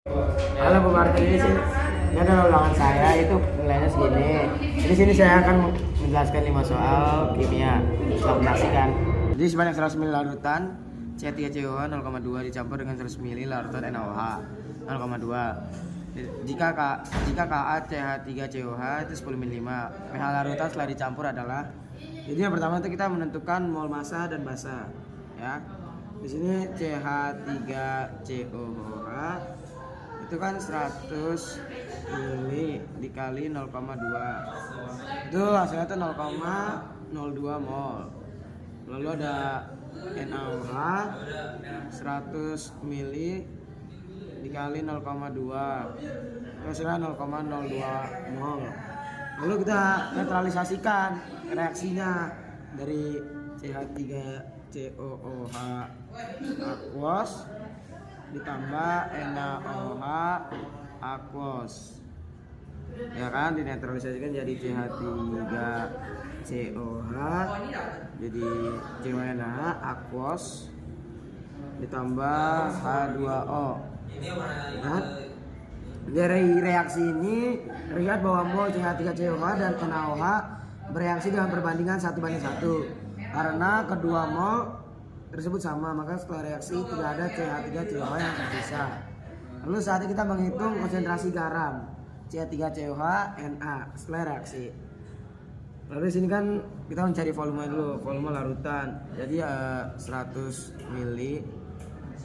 Halo Bu Martin, ini adalah ulangan saya, itu nilainya segini. Di sini saya akan menjelaskan 5 soal kimia. Selamat menyaksikan. Jadi sebanyak 100 ml larutan C3COH 0,2 dicampur dengan 100 ml larutan NaOH 0,2. Jika KaCH3COH itu 10 ml. pH larutan setelah dicampur adalah. Jadi yang pertama itu kita menentukan mol massa dan basa, ya. Di sini CH3COH itu kan 100 mili dikali 0,2, itu hasilnya itu 0,02 mol. Lalu ada NaOH 100 mili dikali 0,2, hasilnya 0,02 mol. Lalu kita netralisasikan reaksinya dari CH3COOH aquos ditambah NaOH aquos, ya kan, dinetralisasikan jadi CH3COH jadi CONH aquos ditambah H2O, kan? Dari reaksi ini terlihat bahwa mol CH3COH dan NaOH bereaksi dengan perbandingan 1:1 karena kedua mol tersebut sama, maka setelah reaksi tidak ada CH3COH yang tersisa. Lalu saatnya kita menghitung konsentrasi garam CH3COH Na setelah reaksi. Lalu di sini kan kita mencari volume dulu, volume larutan. Jadi 100 mili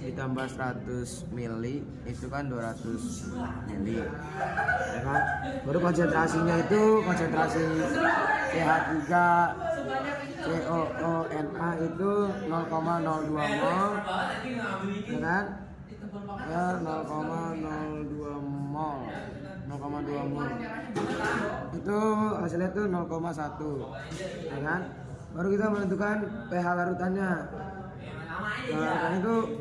ditambah 100 mili itu kan 200 mili, ya kan? Baru konsentrasinya itu konsentrasi CH3COONA itu 0,02 mol, ya kan? Ya 0,02 mol, 0,2 mol. Itu hasilnya itu 0,1, ya kan? Baru kita menentukan pH larutannya. Larutan itu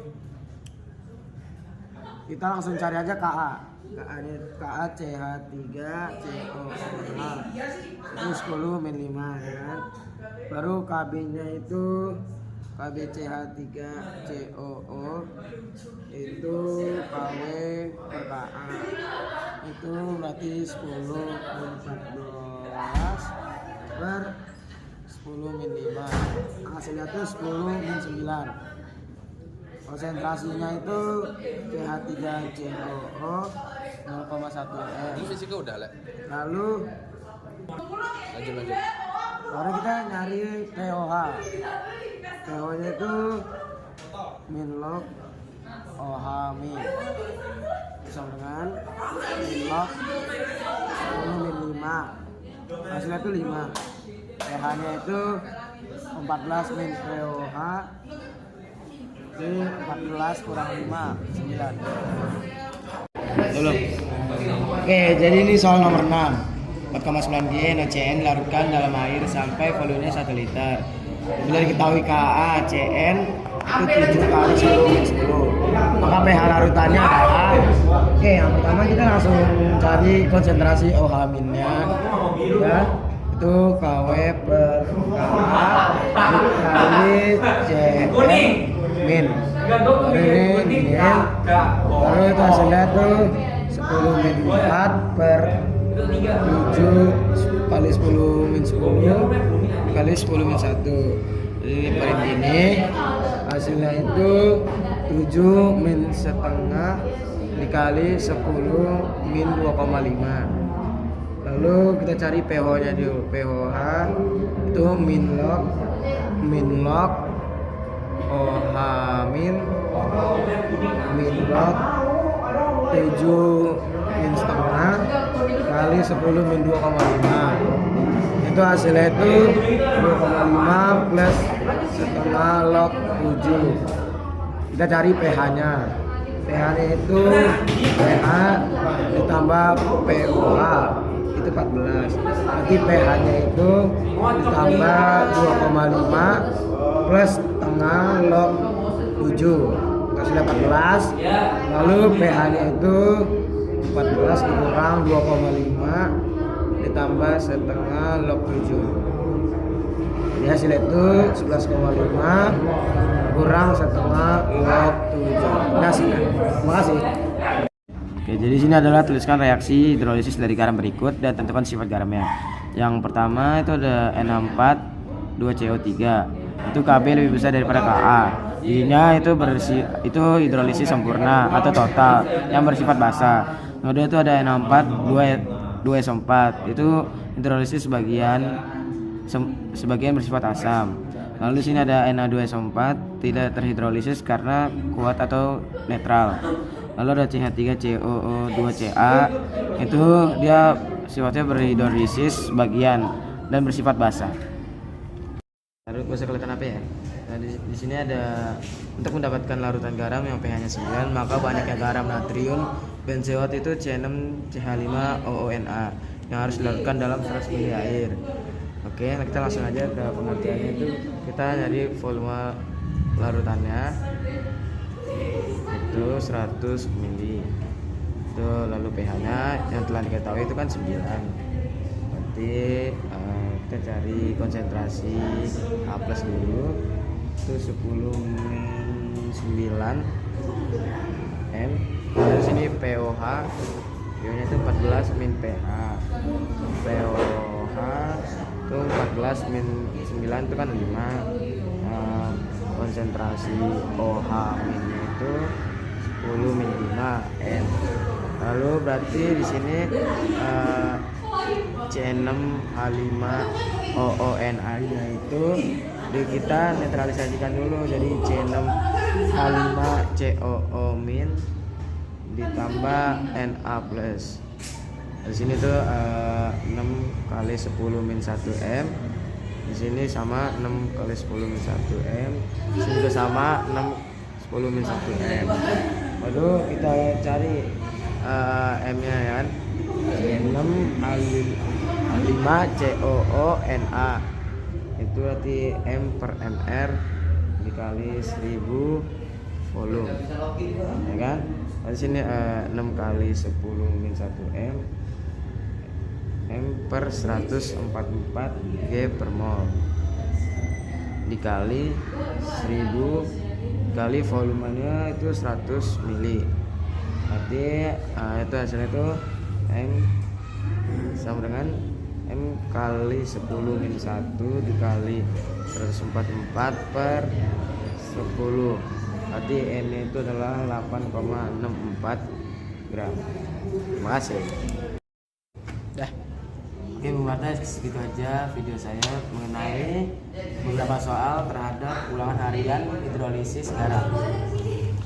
kita langsung cari aja KaCH3COOH itu 10 ml, ya kan? Baru Kb nya itu KbCH3COO itu Kw per Ka itu berarti 10 14 per 10 ml, hasilnya itu 10 min 9. Konsentrasinya itu CH3COO 0,1 m. Ini fisika udah lah. Lalu Lanjut. baru kita nyari pOH. pH nya itu min log OH min sama dengan min log 10 min 5, hasilnya itu 5. pH nya itu 14 min pOH jadi 14 kurang 5 9. Belum. Oke, jadi ini soal nomor 6. 4,9 G NaCN larutkan dalam air sampai volumenya 1 liter. Bila diketahui KaCN itu 7 kali 10 maka pH larutannya adalah, oke, yang pertama kita langsung cari konsentrasi OH minnya, ya, itu Kw per Ka kali CN min ini baru itu hasilnya tuh 10 min 4 per 7 kali 10 min 10 kali 10 min 1. Jadi paling ini hasilnya itu 7 min setengah dikali 10 min 2,5. Lalu kita cari pH nya dulu. pH itu min log OH min log 7 min setengah kali 10 min 2,5. Itu hasilnya itu 2,5 plus setengah log 7. Kita cari pH nya. pH nya itu pH ditambah pOH itu 14. Nanti pH nya itu ditambah 2,5 plus setengah log 7 hasilnya 14. Lalu pH nya itu 14 dikurang 2,5 ditambah setengah log 7, jadi hasilnya itu 11,5 kurang setengah log 7. Terima kasih. Oke, jadi sini adalah tuliskan reaksi hidrolisis dari garam berikut dan tentukan sifat garamnya. Yang pertama itu ada NH4 2CO3. Itu Kb lebih besar daripada Ka. Jadinya itu hidrolisis sempurna atau total yang bersifat basa. Kedua itu ada NH4 2SO4. Itu hidrolisis sebagian bersifat asam. Lalu sini ada Na2SO4 tidak terhidrolisis karena kuat atau netral. Lalu ada CH3COO2Ca, itu dia sifatnya berhidrolisis sebagian dan bersifat basah. Lalu bisa kelihatan apa ya? Nah, di sini ada untuk mendapatkan larutan garam yang pH-nya 9, maka banyaknya garam natrium benzoat itu C6CH5OONa yang harus dilarutkan dalam 100 ml air. Oke, nah kita langsung aja ke pengertiannya. Itu kita nyari volume larutannya itu 100 ml. Itu lalu pH-nya yang telah diketahui itu kan 9. Berarti kita cari konsentrasi H+ dulu. Itu 10-9 M. Dari sini POH nya itu 14 min pH. POH itu 14 min 9 itu kan 5. Konsentrasi OH minnya itu 10 min 5 N. Lalu berarti di sini C6H5OONa nya itu kita netralisasikan dulu, jadi C6H5COO min ditambah Na plus. Di sini tuh 6 kali 10 min 1 M. Di sini sama 6 kali 10 min 1 M. Di sini juga sama 6 10 min 1 M. Lalu kita cari M-nya ya kan. 6H5COONa. Itu berarti M per MR dikali 1000 volume. Ya kan? Di sini 6 kali 10 min 1 M per 144 G per mol dikali 1000 kali volumenya itu 100 mili. Berarti itu hasilnya itu M sama dengan M kali 10 min 1 dikali 144 per 10. Berarti N itu adalah 8,64 gram. Terima kasih. Dah. Oke, pembatas segitu aja video saya mengenai beberapa soal terhadap ulangan harian hidrolisis garam. Terima kasih.